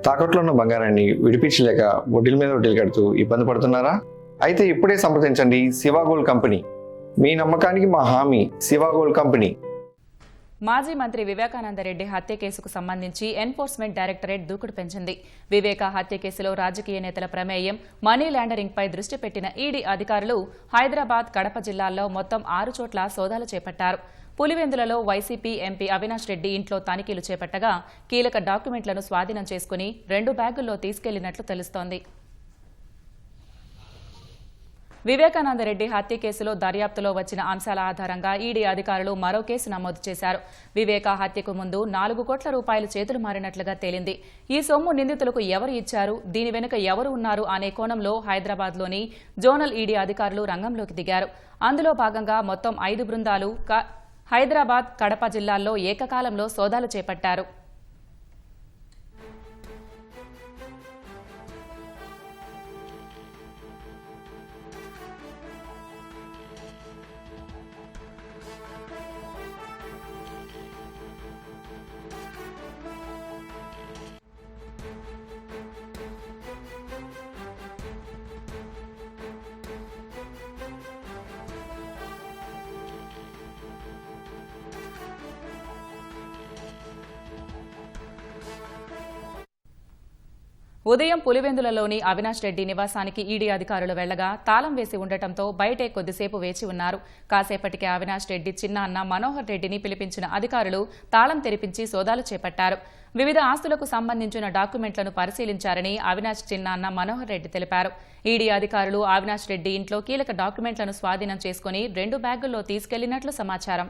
తాకట్లో ఉన్న బంగారాన్ని విడిపించలేక వడ్డీల మీద వడ్డీలు కడుతూ ఇబ్బంది పడుతున్నారా? అయితే ఇప్పుడే సంప్రదించండి శివ గోల్డ్ కంపెనీ. మీ నమ్మకానికి మా హామీ శివ గోల్డ్ కంపెనీ. మాజీ మంత్రి వివేకానందరెడ్డి హత్య కేసుకు సంబంధించి ఎన్ఫోర్స్మెంట్ డైరెక్టరేట్ దూకుడు పెంచింది. వివేక హత్య కేసులో రాజకీయ నేతల ప్రమేయం, మనీ లాండరింగ్పై దృష్టి పెట్టిన ఈడీ అధికారులు హైదరాబాద్, కడప జిల్లాల్లో మొత్తం 6 చోట్ల సోదాలు చేపట్టారు. పులివెందులలో వైసీపీ ఎంపీ అవినాష్ రెడ్డి ఇంట్లో తనిఖీలు చేపట్టగా కీలక డాక్యుమెంట్లను స్వాధీనం చేసుకుని 2 బ్యాగుల్లో తీసుకెళ్లినట్లు తెలుస్తోంది. వివేకానందరెడ్డి హత్య కేసులో దర్యాప్తులో వచ్చిన అంశాల ఆధారంగా ఈడీ అధికారులు మరో కేసు నమోదు చేశారు. వివేక హత్యకు ముందు 4 కోట్ల రూపాయలు చేతులు మారినట్లుగా తేలింది. ఈ సొమ్ము నిందితులకు ఎవరు ఇచ్చారు, దీని వెనుక ఎవరు ఉన్నారు అనే కోణంలో హైదరాబాద్లోని జోనల్ ఈడీ అధికారులు రంగంలోకి దిగారు. అందులో భాగంగా మొత్తం 5 బృందాలు హైదరాబాద్, కడప జిల్లాల్లో ఏకకాలంలో సోదాలు చేపట్టారు. ఉదయం పులివెందులలోని అవినాష్ రెడ్డి నివాసానికి ఈడీ అధికారులు వెళ్లగా తాళం వేసి ఉండటంతో బయటే కొద్దిసేపు వేచి ఉన్నారు. కాసేపటికి అవినాష్ రెడ్డి చిన్న అన్న మనోహర్ రెడ్డిని పిలిపించిన అధికారులు తాళం తెరిపించి సోదాలు చేపట్టారు. వివిధ ఆస్తులకు సంబంధించిన డాక్యుమెంట్లను పరిశీలించారని అవినాష్ చిన్న అన్న మనోహర్ రెడ్డి తెలిపారు. ఈడీ అధికారులు అవినాష్ రెడ్డి ఇంట్లో కీలక డాక్యుమెంట్లను స్వాధీనం చేసుకుని 2 బ్యాగుల్లో తీసుకెళ్లినట్లు సమాచారం.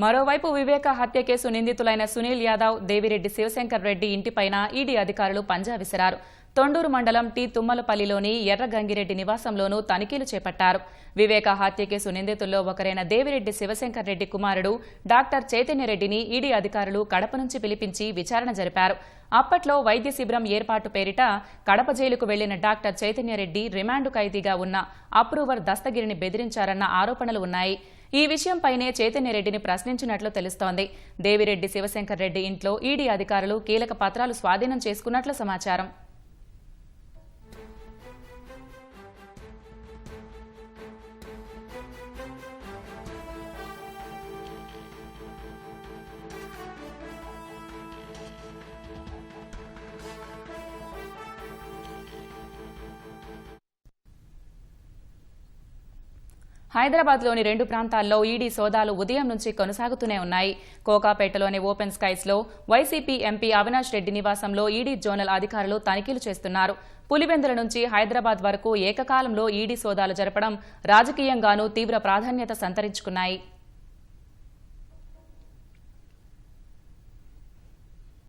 మరోవైపు వివేక హత్య కేసు నిందితులైన సునీల్ యాదవ్, దేవిరెడ్డి శివశంకర్ రెడ్డి ఇంటిపైన ఈడీ అధికారులు పంజా విసిరారు. తొండూరు మండలం టి తుమ్మలపల్లిలోని ఎర్రగంగిరెడ్డి నివాసంలోనూ తనిఖీలు చేపట్టారు. వివేక హత్య కేసు నిందితుల్లో ఒకరైన దేవిరెడ్డి శివశంకర్ రెడ్డి కుమారుడు డాక్టర్ చైతన్యరెడ్డిని ఈడీ అధికారులు కడప నుంచి పిలిపించి విచారణ జరిపారు. అప్పట్లో వైద్య శిబిరం ఏర్పాటు పేరిట కడప జైలుకు వెళ్లిన డాక్టర్ చైతన్యరెడ్డి రిమాండు ఖైదీగా ఉన్న అప్రూవర్ దస్తగిరిని బెదిరించారన్న ఆరోపణలు ఉన్నాయి. ఈ విషయంపైనే చైతన్యరెడ్డిని ప్రశ్నించినట్లు తెలుస్తోంది. దేవిరెడ్డి శివశంకర్ రెడ్డి ఇంట్లో ఈడీ అధికారులు కీలక పత్రాలు స్వాధీనం చేసుకున్నట్లు సమాచారం. హైదరాబాద్లోని 2 ప్రాంతాల్లో ఈడీ సోదాలు ఉదయం నుంచి కొనసాగుతూనే ఉన్నాయి. కోకాపేటలోని ఓపెన్ స్కైస్లో వైసీపీ ఎంపీ అవినాష్ రెడ్డి నివాసంలో ఈడీ జోనల్ అధికారులు తనిఖీలు చేస్తున్నారు. పులివెందుల నుంచి హైదరాబాద్ వరకు ఏకకాలంలో ఈడీ సోదాలు జరపడం రాజకీయంగానూ తీవ్ర ప్రాధాన్యత సంతరించుకున్నాయి.